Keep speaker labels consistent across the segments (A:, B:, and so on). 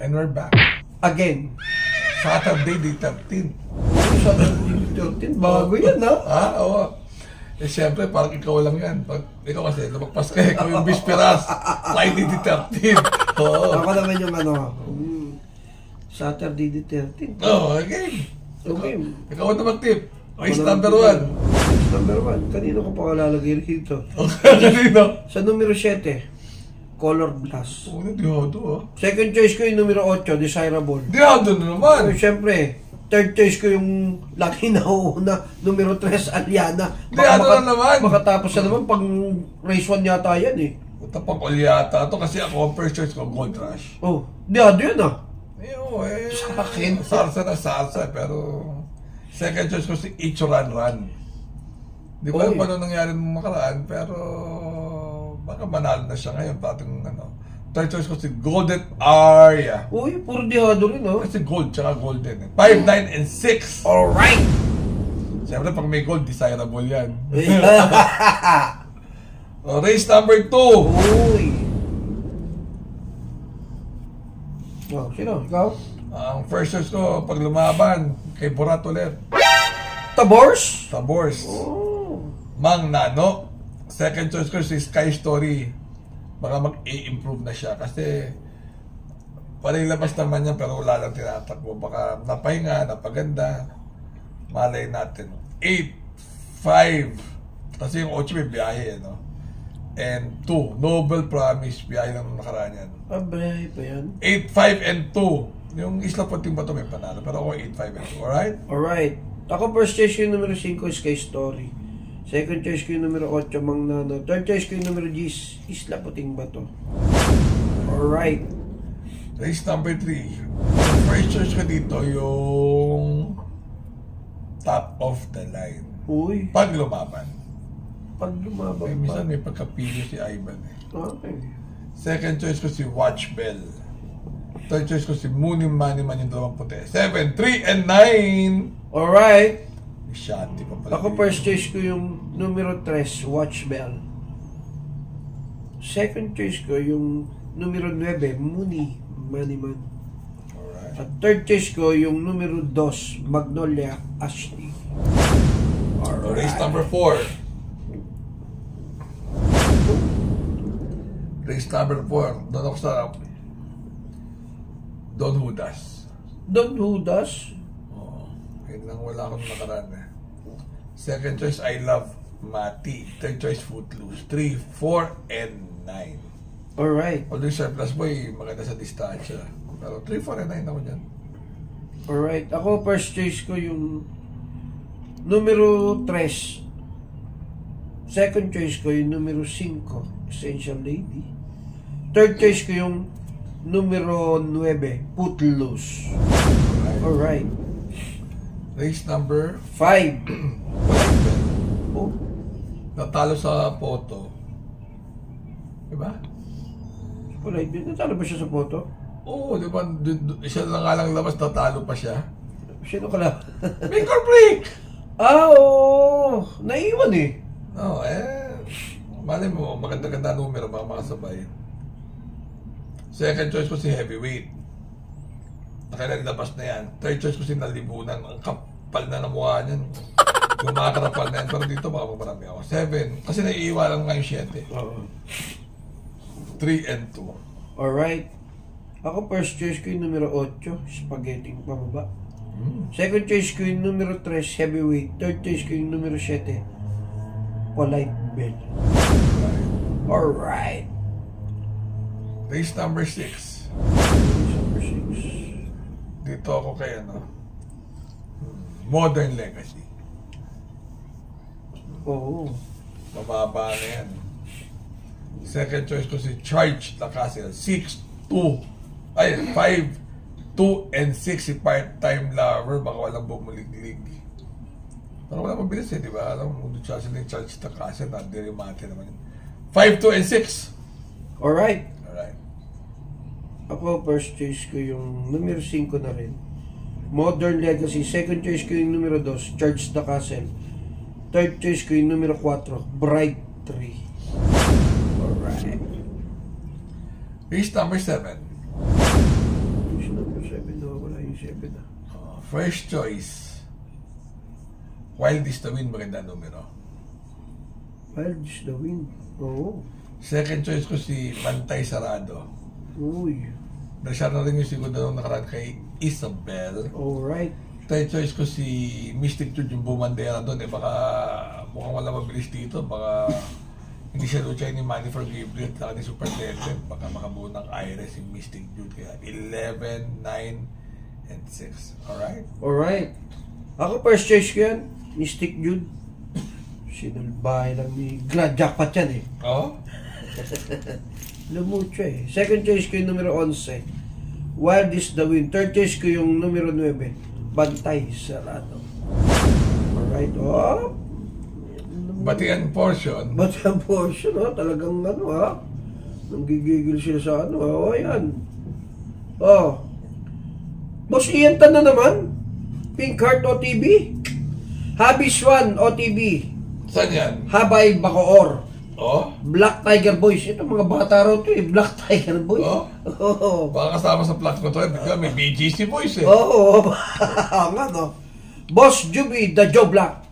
A: And we're back.
B: Again.
A: Saturday, the 13th.
B: Saturday, the 13th. Bago yan, ha?
A: Oo. Eh, siyempre, parang ikaw lang yan. Pag ikaw kasi, lumagpas ka, ikaw yung bisperas. Friday, the 13th. Oo.
B: Ako naman yung Saturday, the 13th.
A: Oo, again.
B: Okay.
A: Ikaw na mag-tip. Race number 1.
B: Race number 1. Kanino ko pa kalalagay rito?
A: Kanino?
B: Sa numero 7. Color Blast.
A: Oo, Diado ah.
B: Second choice ko yung numero 8, Desirable.
A: Diado na naman.
B: Siyempre, third choice ko yung laki na una, numero 3, Aliana.
A: Diado na naman.
B: Makatapos na naman pag race 1 yata yan eh.
A: Puta pang ulyata. Ito kasi ako, first choice ko, Gold Rush.
B: Oh, Diado yan ah.
A: Sa akin. Sarsa na sarsa, pero second choice ko si Ichuran Run. Di ko alam paano nangyari nung makaraan, pero baka manalo na siya ngayon. Pating third choice ko si Golden Aria.
B: Uy, puro Diado rin oh.
A: Kasi gold tsaka golden. 5, 9, and 6.
B: Alright!
A: Siyempre pag may gold, desirable yan. Race number 2.
B: Uy! Oh, sino? Ikaw?
A: Ang first choice ko, pag lumaban, kay Borat ulit.
B: Tabors?
A: Tabors.
B: Oh.
A: Mang Nano. Second choice ko si Sky Story. Baka mag-i-improve na siya kasi palilabas naman yan pero wala lang tinatakbo. Baka napahinga, napaganda. Malay natin. 8, 5. Kasi yung 8 may biyahe, no? And 2, Noble Promise. Biyahe lang nakaraan yan.
B: Biyahe pa yan?
A: 8, 5, and 2. Yung Isla Puting Bato may panalo. Pero ako 8, 5, and 2. Alright?
B: Alright. Ako first choice ko yung numero 5, Sky Story. Second choice ko yung numero 8, Mang Nano. Third choice ko yung numero 10, Isla Puting Bato. Alright.
A: Race number 3. First choice ko dito yung top of the line.
B: Uy.
A: Pag lumaban.
B: Pag lumaban
A: May minsan may pagkapili si Ivan eh.
B: Okay.
A: Second choice ko si Watch Bell. Third choice ko si Mooney Money Man yung dalawang puti. 7, 3, and 9.
B: Alright.
A: Shanti pa pala.
B: Ako first choice ko yung numero 3, Watch Bell. Second choice ko yung numero 9, Mooney Money Man.
A: Alright.
B: At third choice ko yung numero 2, Magnolia Ashley. Alright.
A: Race number 4. Race number 4. Doon ako sa Don Judas.
B: Don Judas?
A: Oo. Yun lang wala akong nakaraan eh. Second choice, I Love Mati. Third choice, Footloose. 3, 4, and 9.
B: Alright.
A: Although yung Surplus Boy, maganda sa distansya. Pero 3, 4, and 9 ako dyan.
B: Alright. Ako first choice ko yung numero 3. Second choice ko yung numero 5, Essential Lady. Third choice ko yung numero 9, Footloose. Alright.
A: Race number
B: 5. Oh.
A: natalo sa photo. Diba?
B: Alright. Natalo ba siya sa photo?
A: Oo, di ba? Siya na nga lang labas, natalo pa siya.
B: Sino ka lang?
A: Make or break!
B: Oo! Naiwan eh.
A: No, mali mo, maganda-ganda numero, mga makasabay. Second choice ko si Heavyweight. Nakilalabas na yan. Third choice ko si Nalibunan. Ang kapal na mukha niyan. Yung mga karapal na yan. Pero dito baka marami ako. 7. Kasi naiiwanan nga yung 7.
B: Oo.
A: 3 and 2.
B: Alright. Ako first choice ko yung numero 8, Spaghetti pababa. Second choice ko yung numero 3, Heavyweight. Third choice ko yung numero 7, Polite Bell. Alright.
A: Race number 6.
B: Number 6.
A: Dito ako kay Modern Legacy.
B: Oo.
A: Mababa na yan. Second choice ko si Charge Lacasel. 6, 2. Ay, 5, 2, and 6 si Part-Time Lover. Baka walang bumulig-lig. Pero wala mabilis eh, di ba? Alam mo, kung siya sila yung Charge Lacasel, nandirimate naman yun. 5, 2, and 6.
B: Alright.
A: Alright.
B: Ako first choice ko yung numero 5 na rin, Modern Legacy. Second choice ko yung numero 2, Charge the Castle. Third choice ko yung numero 4, Bright 3. Alright.
A: Race number 7.
B: 7 na.
A: First choice. Wild is the Wind, maganda numero.
B: Wild is the Wind. Oo.
A: Second choice ko si Pantay Sarado.
B: Uy.
A: Nasya na rin yung segundo nung nakaraan kay Isabel.
B: Alright.
A: Third choice ko si Mystic Jude, yung bumandera doon. Baka mukhang wala mabilis dito. Baka hindi siya lucha ni Manny for Gabriel at ni Super Legend. Baka makabuo ng Iris yung Mystic Jude. Kaya 11, 9, and 6. Alright?
B: Alright. Ako first choice ko yan. Mystic Jude. Sinulbahay lang ni Grand Jackpot yan eh.
A: Oo?
B: Lumucho eh. Second choice ko yung numero 11. Wild is the Wind. Third choice ko yung numero 9. Bantay Sarado. Alright. Oh.
A: Batian portion.
B: Batian portion, ha? Talagang ano, ha? Nanggigigil sila sa ano, ha? O, yan. Oh. Boss Ian Tan na naman. Pink Heart OTB. Habis 1 OTB.
A: Saan yan?
B: Habay Bacoor.
A: Oh?
B: Black Tiger Boys. Ito mga bata raw ito eh. Black Tiger Boys.
A: Oh?
B: Oo.
A: Baka kasama sa plot ko to. Bigla may BGC boys eh.
B: Oo. Nga no. Boss Juby, The Joe Black.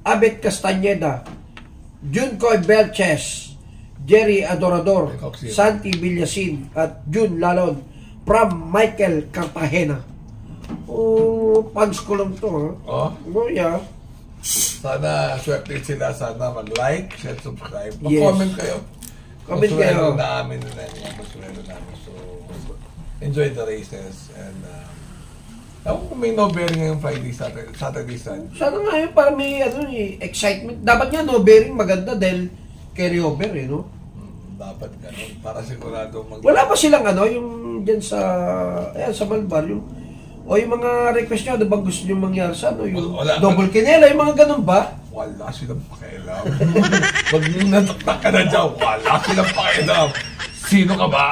B: Abet Castañeda. Juncoy Belches. Jerry Adorador. Santi Villasin. At Jun Lalon. From Michael Cartagena. Oh, fans ko lang to, ha?
A: Oh?
B: Oh, yeah.
A: Sana swerte sila. Sana mag-like, share, subscribe.
B: Yes.
A: Mag-comment kayo.
B: Comment kayo.
A: Namin namin. So, enjoy the races. And, ako kung may no bearing ngayong Friday, Saturday, Sunday.
B: Sana nga yun, para may ano, excitement. Dapat nga no bearing maganda dahil carry over, eh, no?
A: Dapat ganun. Para sigurado
B: Wala pa silang ano, yung dyan sa, ayan, sa Malbar, yung, o yung mga request nyo, ano bang gusto nyo mangyari sa ano, yung
A: Wala.
B: double kinela, yung mga ganun ba?
A: Wala silang pakialam. Pag nataktak ka na dyan, wala silang pakialam. Sino ka ba?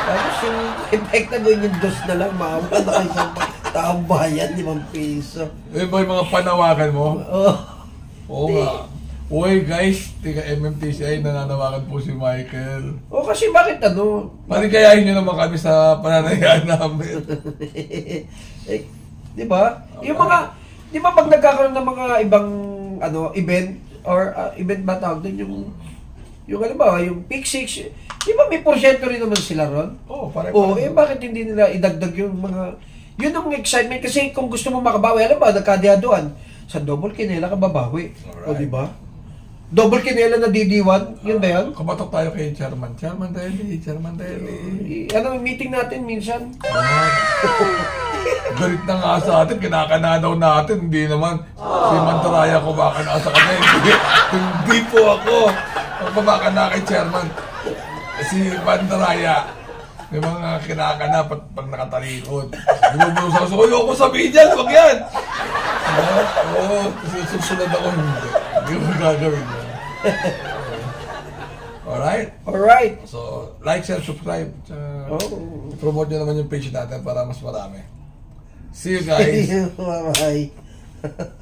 B: Tapos yung effect na gawin yung dos na lang, maawa na kayo sa taong bayan, 5 piso.
A: Eh, ba yung mga panawagan mo?
B: Oh.
A: Oo nga. Uy guys, tiga MMTCI, nananawagan po si Michael.
B: O kasi bakit ano?
A: Paligayahin nyo naman kami sa pananayaan namin.
B: Eh, di ba? Yung mga, di ba pag nagkakaroon ng mga ibang ano, event or event ba tawag doon, yung ano ba, yung Pick 6, di ba may porsyento rin naman sila ron?
A: Oo, pare-pare.
B: Oo, eh bakit hindi nila idagdag yung mga, yun ang excitement kasi kung gusto mo makabawi, alam ba, nagkadiaduan, sa double kinela ka babawi.
A: Alright.
B: O di ba? Double kinela na DD1, yun ba yun?
A: Kumatok tayo kay Chairman. Chairman Deli.
B: Ano, meeting natin minsan?
A: Galit na nga sa atin, kinakana daw natin. Hindi naman. Si Mantaraya kumakana sa kanya. Hindi po ako. Ang kumakana kay Chairman. Si Mantaraya. May mga kinakana pag nakatalikod. Bumubusa ko. Ayoko sabihin yan, wag yan. Oo, susunod ako. Hindi mo gagawin yan. Alright? So, like, share, subscribe. Promote nyo naman yung page natin para mas marami. See you guys.
B: Bye-bye.